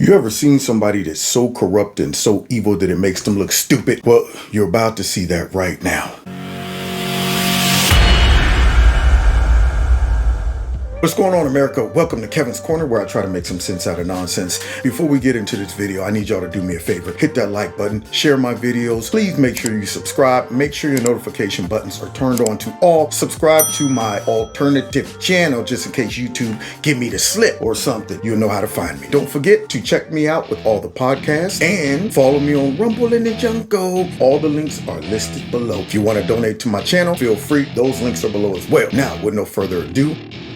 You ever seen somebody that's so corrupt and so evil that it makes them look stupid? Well, you're about to see that right now. What's going on, America? Welcome to Kevin's Corner, where I try to make some sense out of nonsense. Before we get into this video, I need y'all to do me a favor. Hit that like button, share my videos. Please make sure you subscribe. Make sure your notification buttons are turned on to all. Subscribe to my alternative channel, just in case YouTube give me the slip or something. You'll know how to find me. Don't forget to check me out with all the podcasts and follow me on Rumble in the Jungle. All the links are listed below. If you want to donate to my channel, feel free. Those links are below as well. Now, with no further ado,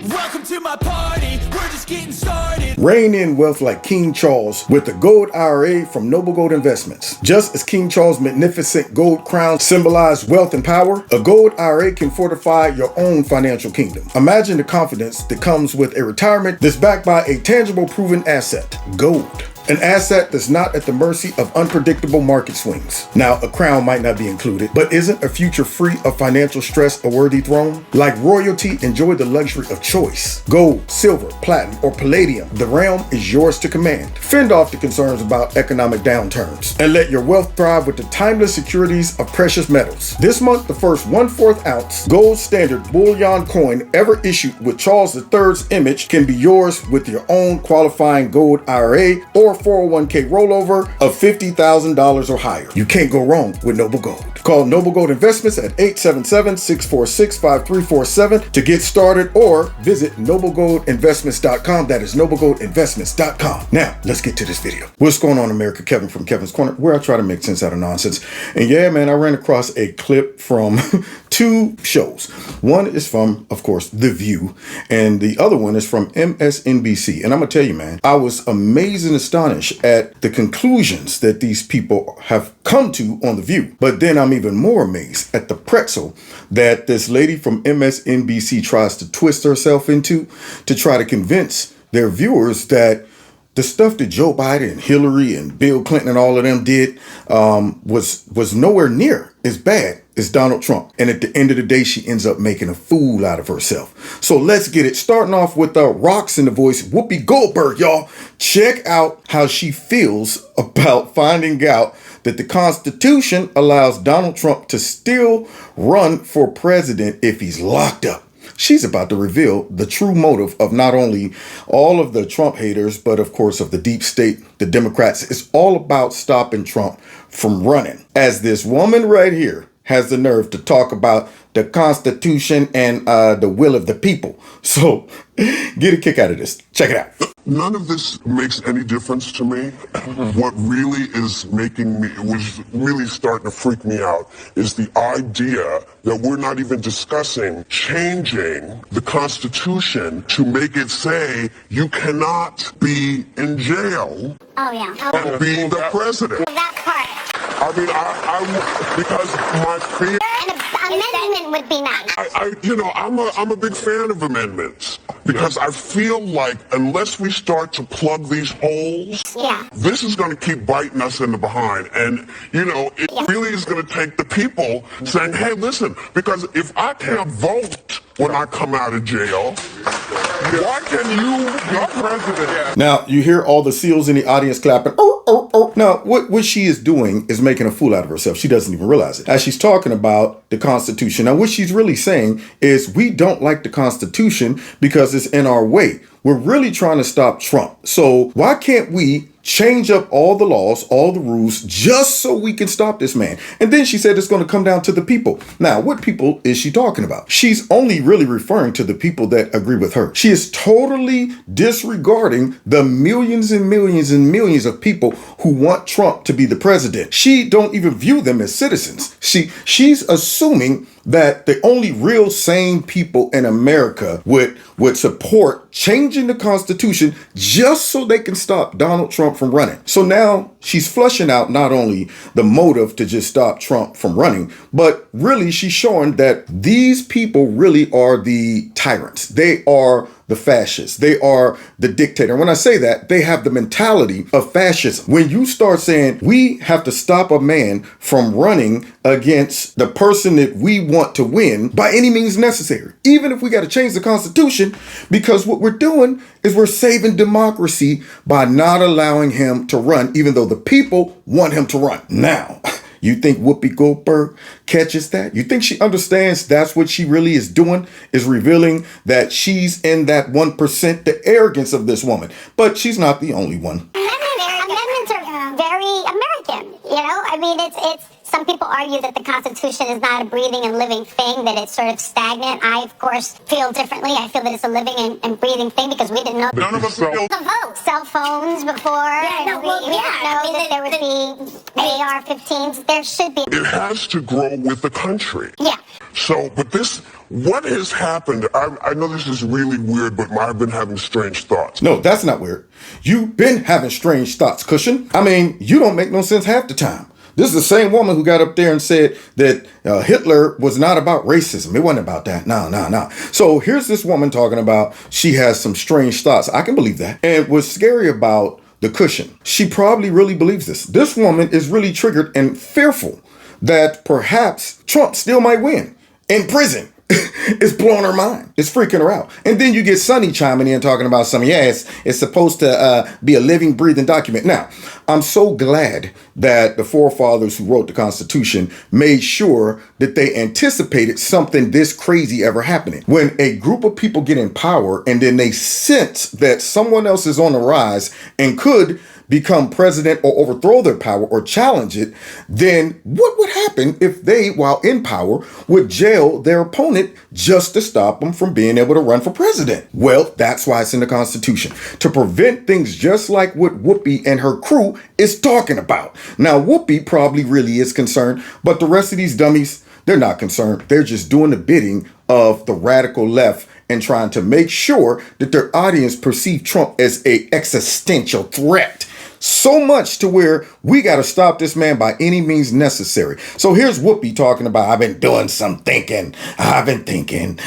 welcome to my party, we're just getting started. Reign in wealth like King Charles with the Gold IRA from Noble Gold Investments. Just as King Charles' magnificent gold crown symbolized wealth and power, a gold IRA can fortify your own financial kingdom. Imagine the confidence that comes with a retirement that's backed by a tangible proven asset, gold. An asset that's not at the mercy of unpredictable market swings. Now, a crown might not be included, but isn't a future free of financial stress a worthy throne? Like royalty, enjoy the luxury of choice. Gold, silver, platinum, or palladium, the realm is yours to command. Fend off the concerns about economic downturns and let your wealth thrive with the timeless securities of precious metals. This month, the first 1/4 ounce gold standard bullion coin ever issued with Charles III's image can be yours with your own qualifying gold IRA or 401k rollover of $50,000 or higher. You can't go wrong with Noble Gold. Call Noble Gold Investments at 877-646-5347 to get started, or visit noblegoldinvestments.com. That is noblegoldinvestments.com. Now, let's get to this video. What's going on, America? Kevin from Kevin's Corner, where I try to make sense out of nonsense. And yeah, man, I ran across a clip from two shows. One is from, of course, The View, and the other one is from MSNBC. And I'm gonna tell you, man, I was amazed and astonished at the conclusions that these people have come to on The View. But then I'm even more amazed at the pretzel that this lady from MSNBC tries to twist herself into to try to convince their viewers that the stuff that Joe Biden and Hillary and Bill Clinton and all of them did was nowhere near as bad as Donald Trump. And at the end of the day, she ends up making a fool out of herself. So let's get it. Starting off with rocks in the voice, Whoopi Goldberg, y'all. Check out how she feels about finding out that the Constitution allows Donald Trump to still run for president if he's locked up. She's about to reveal the true motive of not only all of the Trump haters, but of course of the deep state, the Democrats. It's all about stopping Trump from running. As this woman right here has the nerve to talk about the Constitution and the will of the people. So get a kick out of this. Check it out. None of this makes any difference to me. What really is was really starting to freak me out is the idea that we're not even discussing changing the Constitution to make it say you cannot be in jail and be the president. That part. I mean, because my fear. An amendment would be nice. I'm a big fan of amendments because I feel like unless we start to plug these holes, this is going to keep biting us in the behind. And, it really is going to take the people saying, hey, listen, because if I can't vote when I come out of jail, why can you be president? Now, you hear all the SEALs in the audience clapping. Now, what she is doing is making a fool out of herself. She doesn't even realize it. As she's talking about the Constitution. Now, what she's really saying is we don't like the Constitution because it's in our way. We're really trying to stop Trump. So why can't we change up all the laws, all the rules, just so we can stop this man? And then she said it's going to come down to the people. Now, what people is she talking about? She's only really referring to the people that agree with her. She is totally disregarding the millions and millions and millions of people who want Trump to be the president. She don't even view them as citizens. She's assuming that the only real sane people in America would support changing the Constitution just so they can stop Donald Trump from running. So now she's flushing out not only the motive to just stop Trump from running, but really she's showing that these people really are the tyrants. They are the fascists. They are the dictator. And when I say that, they have the mentality of fascism. When you start saying we have to stop a man from running against the person that we want to win by any means necessary, even if we got to change the Constitution, because what we're doing is we're saving democracy by not allowing him to run, even though the people want him to run. Now, you think Whoopi Goldberg catches that? You think she understands that's what she really is doing, is revealing that she's in that 1%, the arrogance of this woman. But she's not the only one. Amendments are very American, you know? I mean, it's some people argue that the Constitution is not a breathing and living thing, that it's sort of stagnant. I, of course, feel differently. I feel that it's a living and breathing thing because we didn't know None of us the vote. Cell phones before. We didn't know that there would be AR-15s. There should be. It has to grow with the country. Yeah. So, but what has happened, I know this is really weird, but I've been having strange thoughts. No, that's not weird. You've been having strange thoughts, Cushion. I mean, you don't make no sense half the time. This is the same woman who got up there and said that Hitler was not about racism. It wasn't about that. No. So here's this woman talking about she has some strange thoughts. I can believe that. And what's scary about the Cushion, she probably really believes this. This woman is really triggered and fearful that perhaps Trump still might win in prison. It's blowing her mind. It's freaking her out. And then you get Sonny chiming in talking about something. Yes, it's supposed to be a living, breathing document. Now, I'm so glad that the forefathers who wrote the Constitution made sure that they anticipated something this crazy ever happening. When a group of people get in power and then they sense that someone else is on the rise and could become president or overthrow their power or challenge it, then what would happen if they, while in power, would jail their opponent just to stop them from being able to run for president? Well, that's why it's in the Constitution, to prevent things just like what Whoopi and her crew is talking about. Now, Whoopi probably really is concerned, but the rest of these dummies, they're not concerned. They're just doing the bidding of the radical left and trying to make sure that their audience perceive Trump as an existential threat. So much to where we got to stop this man by any means necessary. So here's Whoopi talking about, I've been doing some thinking. I've been thinking.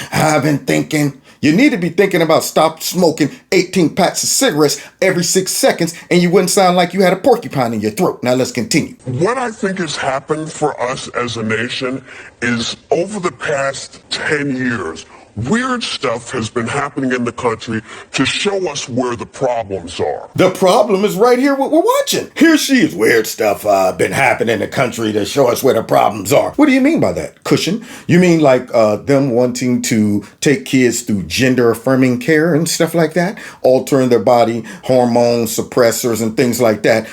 You need to be thinking about stop smoking 18 packs of cigarettes every 6 seconds and you wouldn't sound like you had a porcupine in your throat. Now let's continue. What I think has happened for us as a nation is over the past 10 years, weird stuff has been happening in the country to show us where the problems are. The problem is right here, what we're watching. Here she is. Weird stuff been happening in the country to show us where the problems are. What do you mean by that, Cushion? You mean like them wanting to take kids through gender affirming care and stuff like that? Altering their body, hormones, suppressors, and things like that.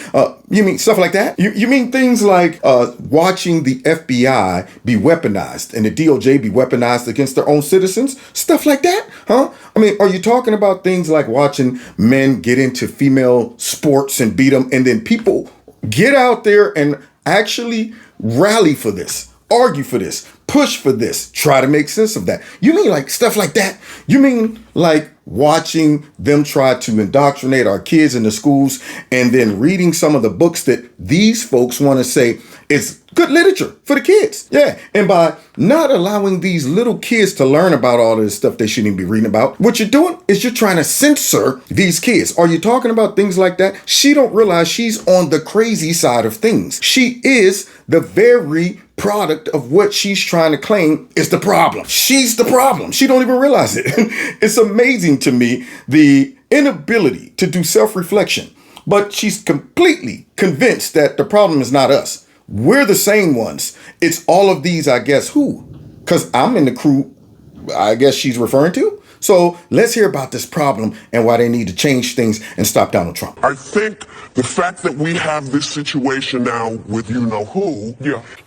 You mean stuff like that? You mean things like watching the FBI be weaponized and the DOJ be weaponized against their own citizens? Stuff like that? Huh? I mean, are you talking about things like watching men get into female sports and beat them, and then people get out there and actually rally for this, argue for this, push for this, try to make sense of that? You mean like stuff like that? You mean like watching them try to indoctrinate our kids in the schools and then reading some of the books that these folks want to say is good literature for the kids? Yeah. And by not allowing these little kids to learn about all this stuff they shouldn't be reading about, what you're doing is you're trying to censor these kids. Are you talking about things like that? She don't realize she's on the crazy side of things. She is the very product of what she's trying to claim is the problem. She's the problem. She don't even realize it. It's amazing to me, the inability to do self-reflection, but she's completely convinced that the problem is not us. We're the same ones. It's all of these, I guess, who? Because I'm in the crew, I guess she's referring to. So let's hear about this problem and why they need to change things and stop Donald Trump. I think the fact that we have this situation now with you-know-who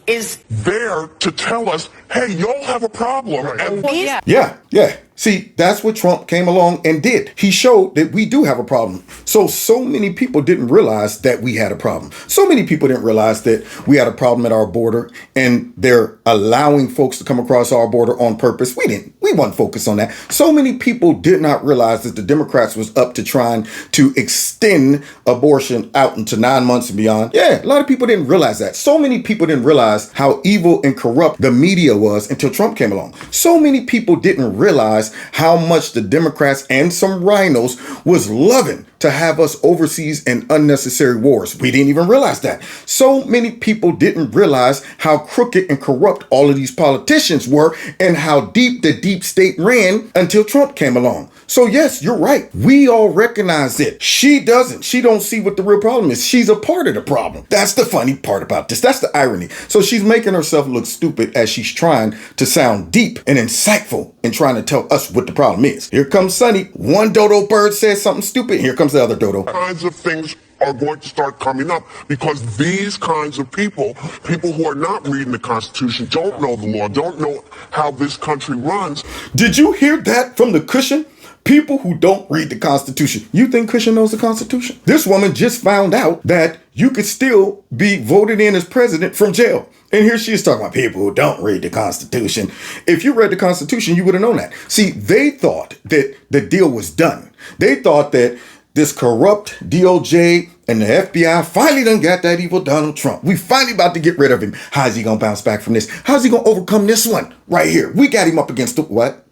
is there to tell us, hey, y'all have a problem. And Yeah. See, that's what Trump came along and did. He showed that we do have a problem. So many people didn't realize that we had a problem. So many people didn't realize that we had a problem at our border, and they're allowing folks to come across our border on purpose. We weren't focused on that. So many people did not realize that the Democrats was up to trying to extend abortion out into 9 months and beyond. Yeah, a lot of people didn't realize that. So many people didn't realize how evil and corrupt the media was until Trump came along. So many people didn't realize realize how much the Democrats and some rhinos was loving to have us overseas in unnecessary wars. We didn't even realize that. So many people didn't realize how crooked and corrupt all of these politicians were and how deep the deep state ran until Trump came along. So yes, you're right. We all recognize it. She doesn't. She don't see what the real problem is. She's a part of the problem. That's the funny part about this. That's the irony. So she's making herself look stupid as she's trying to sound deep and insightful and trying to tell us what the problem is. Here comes Sonny. One dodo bird says something stupid. Here comes the other dodo. Kinds of things are going to start coming up because these kinds of people who are not reading the Constitution, don't know the law, don't know how this country runs. Did you hear that from the cushion? People who don't read the Constitution. You think Cushion knows the Constitution? This woman just found out that you could still be voted in as president from jail. And here she is talking about people who don't read the Constitution. If you read the Constitution, you would have known that. See, they thought that the deal was done. They thought that this corrupt DOJ and the FBI finally done got that evil Donald Trump. We finally about to get rid of him. How's he going to bounce back from this? How's he going to overcome this one right here? We got him up against the what?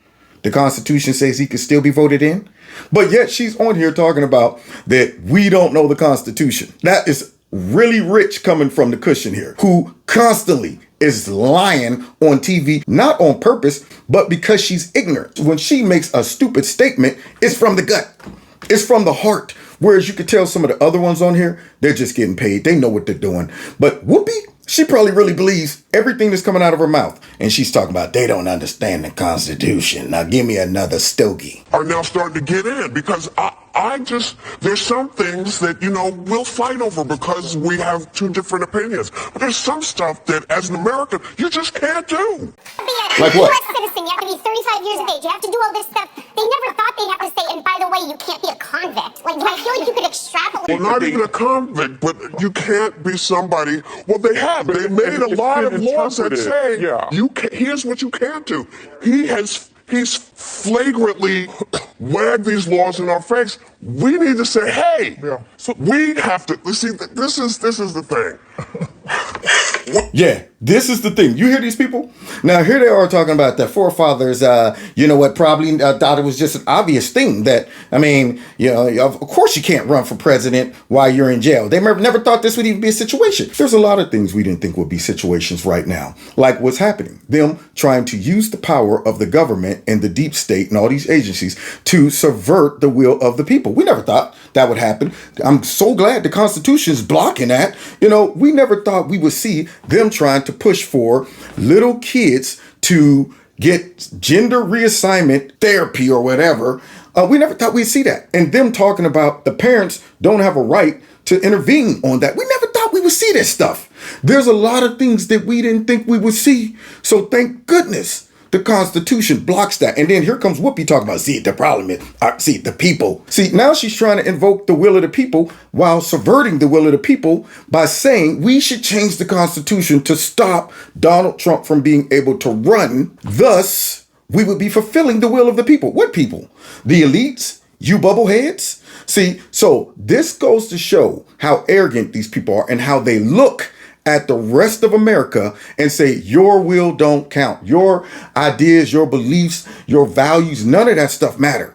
The Constitution says he could still be voted in. But yet she's on here talking about that we don't know the Constitution. That is really rich coming from the cushion here, who constantly is lying on TV, not on purpose, but because she's ignorant. When she makes a stupid statement, it's from the gut. It's from the heart. Whereas you could tell some of the other ones on here, they're just getting paid. They know what they're doing. But Whoopi, she probably really believes everything that's coming out of her mouth. And she's talking about they don't understand the Constitution. Now give me another stogie. Are now starting to get in because there's some things that, we'll fight over because we have two different opinions. But there's some stuff that as an American, you just can't do. Like what? U.S. citizen, you have to be 35 years of age. You have to do all this stuff. They never thought they'd have to say, and by the way, you can't be a convict. Like, I feel like you could extrapolate. Well, not even a convict, but you can't be somebody. Well, they have. They made a lot of laws that say, here's what you can't do. He's flagrantly wagged these laws in our face. We need to say, hey, so we have to. See, this is the thing. Yeah, this is the thing. You hear these people? Now, here they are talking about their forefathers, probably thought it was just an obvious thing that, of course you can't run for president while you're in jail. They never thought this would even be a situation. There's a lot of things we didn't think would be situations right now, like what's happening. Them trying to use the power of the government and the deep state and all these agencies to subvert the will of the people. We never thought that would happen. I'm so glad the Constitution's blocking that. We never thought we would see them trying to push for little kids to get gender reassignment therapy or whatever. We never thought we'd see that. And them talking about the parents don't have a right to intervene on that. We never thought we would see this stuff. There's a lot of things that we didn't think we would see. So thank goodness the Constitution blocks that. And then here comes Whoopi talking about, the problem is, the people. Now she's trying to invoke the will of the people while subverting the will of the people by saying we should change the Constitution to stop Donald Trump from being able to run. Thus, we would be fulfilling the will of the people. What people? The elites? You bubbleheads? So this goes to show how arrogant these people are and how they look at the rest of America and say, your will don't count. Your ideas, your beliefs, your values, none of that stuff matter.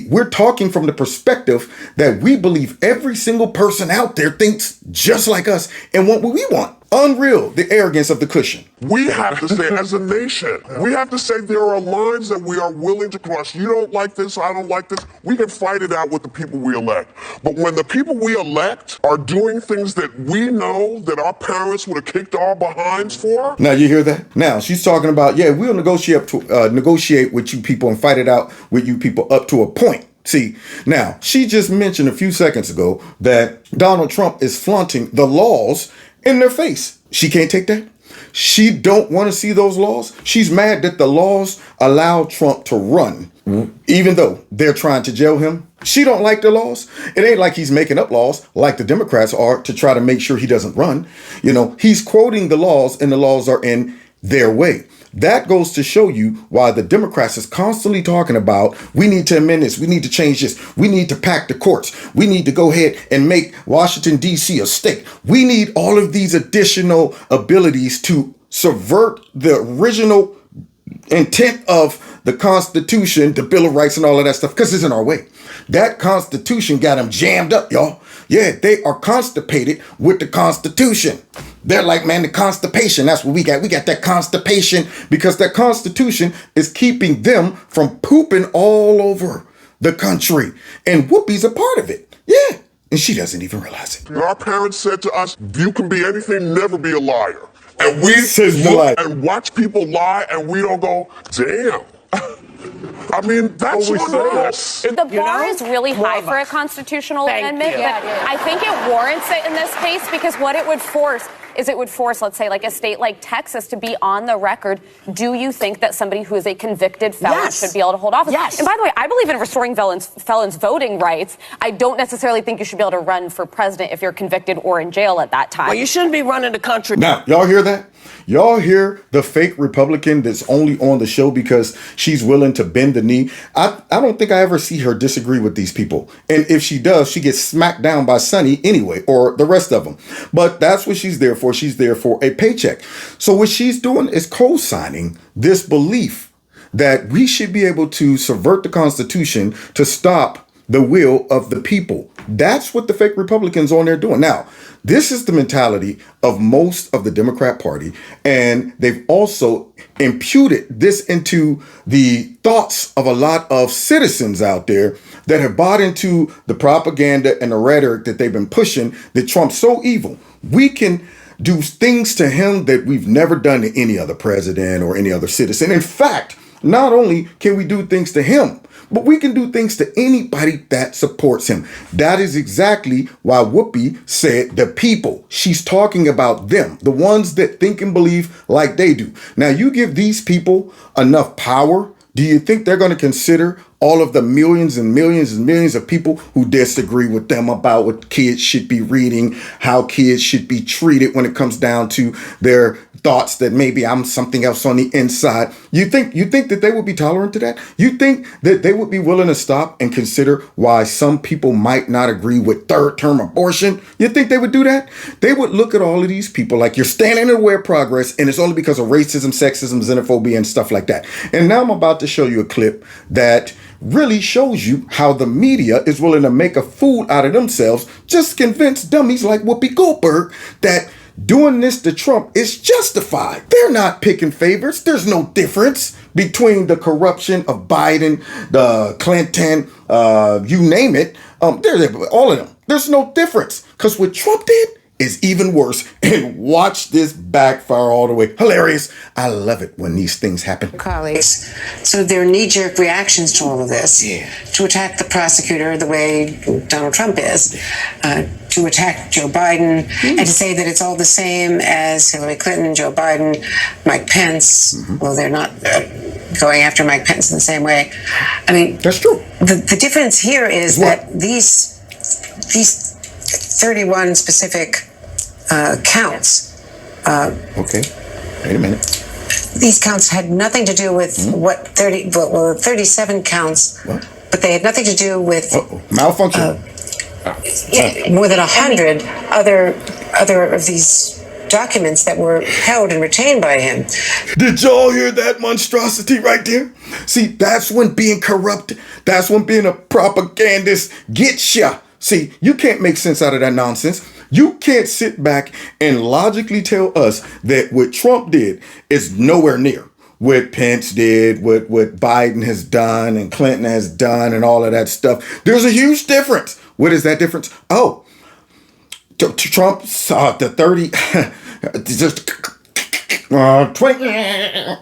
We're talking from the perspective that we believe every single person out there thinks just like us and want what we want. Unreal, the arrogance of the cushion. We have to say, as a nation, we have to say there are lines that we are willing to cross. You don't like this, I don't like this. We can fight it out with the people we elect. But when the people we elect are doing things that we know that our parents would have kicked our behinds for. Now, you hear that? Now, she's talking about, we'll negotiate with you people and fight it out with you people up to a point. Now, she just mentioned a few seconds ago that Donald Trump is flaunting the laws in their face. She can't take that. She don't want to see those laws. She's mad that the laws allow Trump to run, even though they're trying to jail him. She don't like the laws. It ain't like he's making up laws like the Democrats are to try to make sure he doesn't run. He's quoting the laws and the laws are in their way. That goes to show you why the Democrats is constantly talking about, we need to amend this, we need to change this, we need to pack the courts, we need to go ahead and make Washington, D.C. a state. We need all of these additional abilities to subvert the original intent of the Constitution, the Bill of Rights and all of that stuff, because it's in our way. That Constitution got them jammed up, y'all. Yeah, they are constipated with the Constitution. They're like, man, the constipation, that's what we got. We got that constipation because that Constitution is keeping them from pooping all over the country. And Whoopi's a part of it. Yeah. And she doesn't even realize it. Our parents said to us, you can be anything, never be a liar. And we look and watch people lie and we don't go, damn. I mean, that's on us. The bar is really high for a constitutional amendment, but I think it warrants it in this case because what it would force is it would force, let's say, like a state like Texas to be on the record. Do you think that somebody who is a convicted felon should be able to hold office? Yes. And by the way, I believe in restoring felons' voting rights. I don't necessarily think you should be able to run for president if you're convicted or in jail at that time. Well, you shouldn't be running the country. Now, y'all hear that? Y'all hear the fake Republican that's only on the show because she's willing to bend the knee? I don't think I ever see her disagree with these people. And if she does, she gets smacked down by Sonny anyway, or the rest of them. But that's what she's there for. She's there for a paycheck. So what she's doing is co-signing this belief that we should be able to subvert the Constitution to stop the will of the people. That's what the fake Republicans on there doing. Now, this is the mentality of most of the Democrat Party, and they've also imputed this into the thoughts of a lot of citizens out there that have bought into the propaganda and the rhetoric that they've been pushing, that Trump's so evil. We can do things to him that we've never done to any other president or any other citizen. In fact, not only can we do things to him, but we can do things to anybody that supports him. That is exactly why Whoopi said the people. She's talking about them, the ones that think and believe like they do. Now, you give these people enough power, do you think they're going to consider all of the millions and millions and millions of people who disagree with them about what kids should be reading, how kids should be treated when it comes down to their thoughts that maybe I'm something else on the inside? You think that they would be tolerant to that? You think that they would be willing to stop and consider why some people might not agree with third-term abortion? You think they would do that? They would look at all of these people like you're standing in the way of progress, and it's only because of racism, sexism, xenophobia, and stuff like that. And now I'm about to show you a clip that really shows you how the media is willing to make a fool out of themselves just to convince dummies like Whoopi Goldberg that doing this to Trump is justified. They're not picking favorites. There's no difference between the corruption of Biden, the Clinton, you name it. All of them. There's no difference because what Trump did is even worse. And watch this backfire all the way. Hilarious. I love it when these things happen. Colleagues, so their knee-jerk reactions to all of this, to attack the prosecutor the way Donald Trump is, to attack Joe Biden, and to say that it's all the same as Hillary Clinton, Joe Biden, Mike Pence. Well, they're not going after Mike Pence in the same way. I mean, that's true. The difference here is that these 31 specific counts. Okay, wait a minute. These counts had nothing to do with 37 counts, but they had nothing to do with malfunction. More than 100 other of these documents that were held and retained by him. Did y'all hear that monstrosity right there? See, that's when being corrupt, that's when being a propagandist gets ya. See, you can't make sense out of that nonsense. You can't sit back and logically tell us that what Trump did is nowhere near what Pence did, what Biden has done and Clinton has done and all of that stuff. There's a huge difference. What is that difference? Oh, Trump saw the 30, just 20.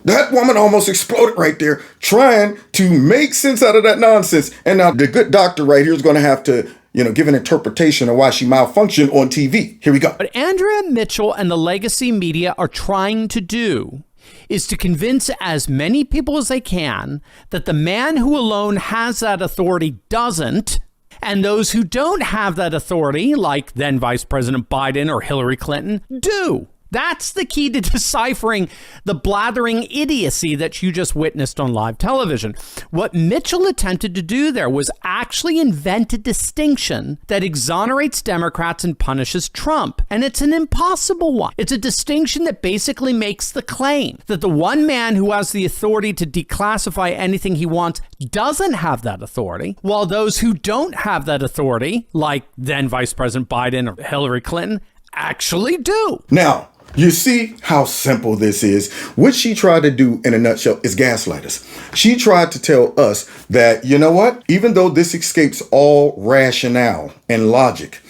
That woman almost exploded right there trying to make sense out of that nonsense. And now the good doctor right here is going to have to give an interpretation of why she malfunctioned on TV. Here we go. What Andrea Mitchell and the legacy media are trying to do is to convince as many people as they can that the man who alone has that authority doesn't, and those who don't have that authority, like then Vice President Biden or Hillary Clinton, do. That's the key to deciphering the blathering idiocy that you just witnessed on live television. What Mitchell attempted to do there was actually invent a distinction that exonerates Democrats and punishes Trump. And it's an impossible one. It's a distinction that basically makes the claim that the one man who has the authority to declassify anything he wants doesn't have that authority, while those who don't have that authority, like then Vice President Biden or Hillary Clinton, actually do. Now, you see how simple this is. What she tried to do in a nutshell is gaslight us. She tried to tell us that, you know what? Even though this escapes all rationale and logic,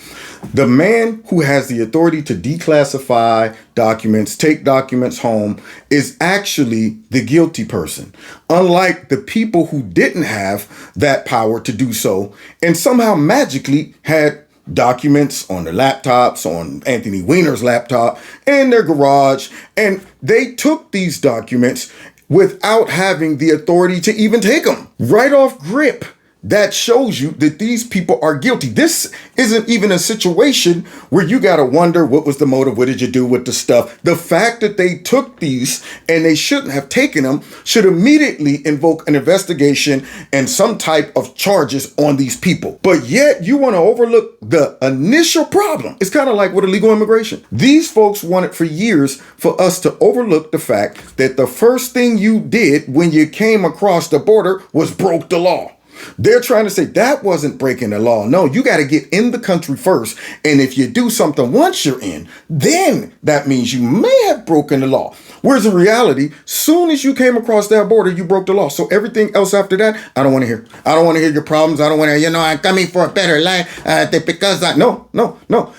the man who has the authority to declassify documents, take documents home, is actually the guilty person. Unlike the people who didn't have that power to do so and somehow magically had documents on their laptops, on Anthony Weiner's laptop, in their garage, and they took these documents without having the authority to even take them. Right off grip, that shows you that these people are guilty. This isn't even a situation where you got to wonder what was the motive, what did you do with the stuff. The fact that they took these and they shouldn't have taken them should immediately invoke an investigation and some type of charges on these people. But yet you want to overlook the initial problem. It's kind of like with illegal immigration. These folks wanted for years for us to overlook the fact that the first thing you did when you came across the border was broke the law. They're trying to say that wasn't breaking the law. No, you got to get in the country first. And if you do something once you're in, then that means you may have broken the law. Whereas in reality, soon as you came across that border, you broke the law. So everything else after that, I don't want to hear. I don't want to hear your problems. I don't want to, I'm coming for a better life because no.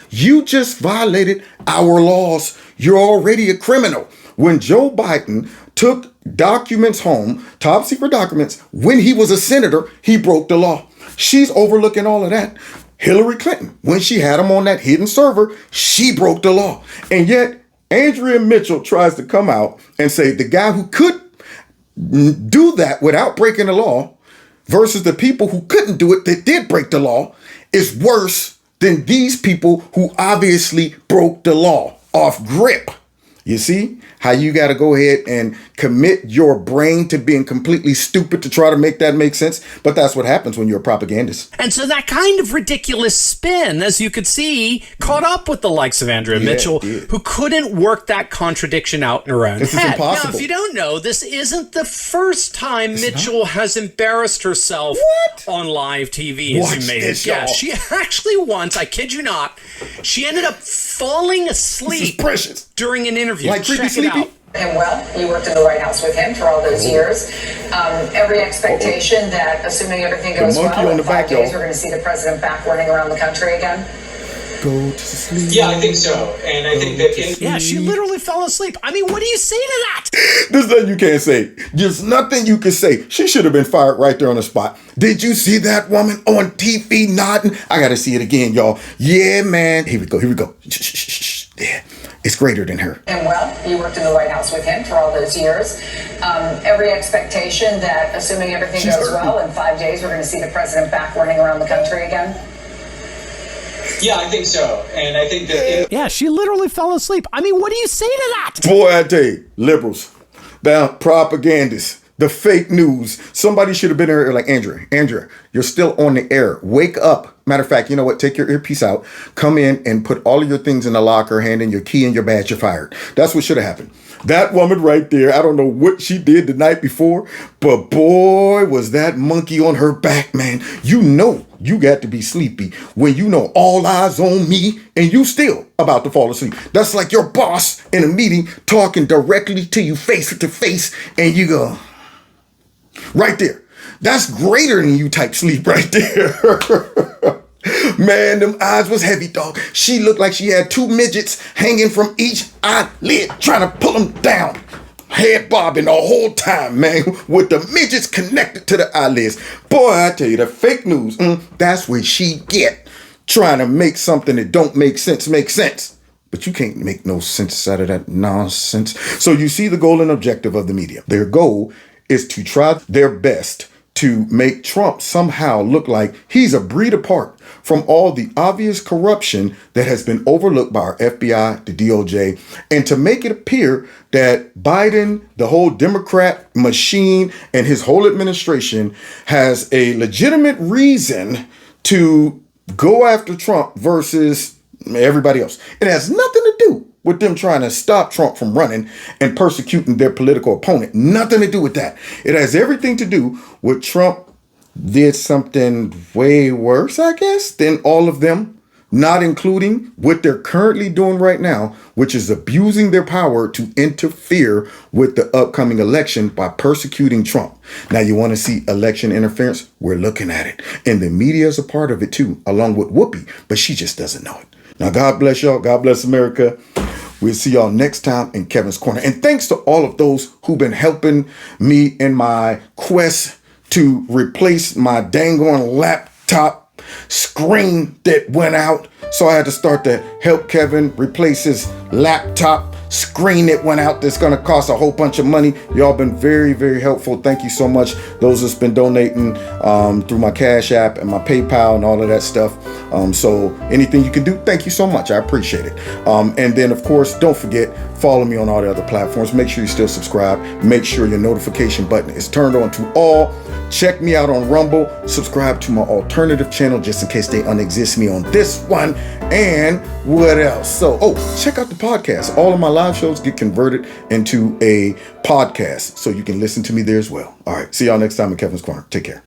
You just violated our laws. You're already a criminal. When Joe Biden took documents home, top secret documents, when he was a senator, he broke the law. She's overlooking all of that. Hillary Clinton, when she had him on that hidden server, she broke the law. And yet, Andrea Mitchell tries to come out and say the guy who could do that without breaking the law versus the people who couldn't do it that did break the law is worse than these people who obviously broke the law off grip. You see how you got to go ahead and commit your brain to being completely stupid to try to make that make sense. But that's what happens when you're a propagandist. And so that kind of ridiculous spin, as you could see, caught up with the likes of Andrea Mitchell, who couldn't work that contradiction out in her own This head. is impossible. Now, if you don't know, this isn't the first time Mitchell has embarrassed herself on live TV, as you may guess. She actually once, I kid you not, she ended up falling asleep during an interview. Like creepy sleepy? Him well. You worked in the White House with him for all those years. Every expectation that, assuming everything goes well, in 5 days we're going to see the president back running around the country again. Go to sleep. Yeah, I think so. And I think that yeah, she literally fell asleep. I mean, what do you say to that? There's nothing you can't say. There's nothing you can say. She should have been fired right there on the spot. Did you see that woman on TV nodding? I got to see it again, y'all. Yeah, man. Here we go. Shh. Yeah. It's greater than her. And well, you worked in the White House with him for all those years. Every expectation that, assuming everything goes well, in 5 days we're going to see the president back running around the country again. Yeah, I think so. And I think that... Yeah, she literally fell asleep. I mean, what do you say to that? Boy, I tell you, liberals, the propagandists, the fake news. Somebody should have been there like, Andrea, you're still on the air. Wake up. Matter of fact, you know what? Take your earpiece out. Come in and put all of your things in the locker, hand in your key and your badge. You're fired. That's what should have happened. That woman right there, I don't know what she did the night before, but boy, was that monkey on her back, man. You know you got to be sleepy when you know all eyes on me and you still about to fall asleep. That's like your boss in a meeting talking directly to you face to face and you go, right there. That's greater than you type sleep right there. Man, them eyes was heavy, dog. She looked like she had two midgets hanging from each eyelid, trying to pull them down. Head bobbing the whole time, man, with the midgets connected to the eyelids. Boy, I tell you, the fake news, that's what she get. Trying to make something that don't make sense make sense. But you can't make no sense out of that nonsense. So you see the goal and objective of the media. Their goal is to try their best to make Trump somehow look like he's a breed apart from all the obvious corruption that has been overlooked by our FBI, the DOJ, and to make it appear that Biden, the whole Democrat machine, and his whole administration has a legitimate reason to go after Trump versus everybody else. It has nothing to do with them trying to stop Trump from running and persecuting their political opponent. Nothing to do with that. It has everything to do with Trump did something way worse, I guess, than all of them, not including what they're currently doing right now, which is abusing their power to interfere with the upcoming election by persecuting Trump. Now, you want to see election interference? We're looking at it. And the media is a part of it too, along with Whoopi, but she just doesn't know it. Now, God bless y'all. God bless America. We'll see y'all next time in Kevin's Corner. And thanks to all of those who've been helping me in my quest to replace my dang on laptop screen that went out. So I had to start to help Kevin replace his laptop screen that went out. That's going to cost a whole bunch of money. Y'all been very, very helpful. Thank you so much. Those that's been donating through my Cash App and my PayPal and all of that stuff. So anything you can do, thank you so much. I appreciate it. And then, of course, don't forget, follow me on all the other platforms. Make sure you still subscribe. Make sure your notification button is turned on to all. Check me out on Rumble. Subscribe to my alternative channel just in case they unexist me on this one. And what else? So, check out the podcast. All of my live shows get converted into a podcast, so you can listen to me there as well. All right. See y'all next time in Kevin's Corner. Take care.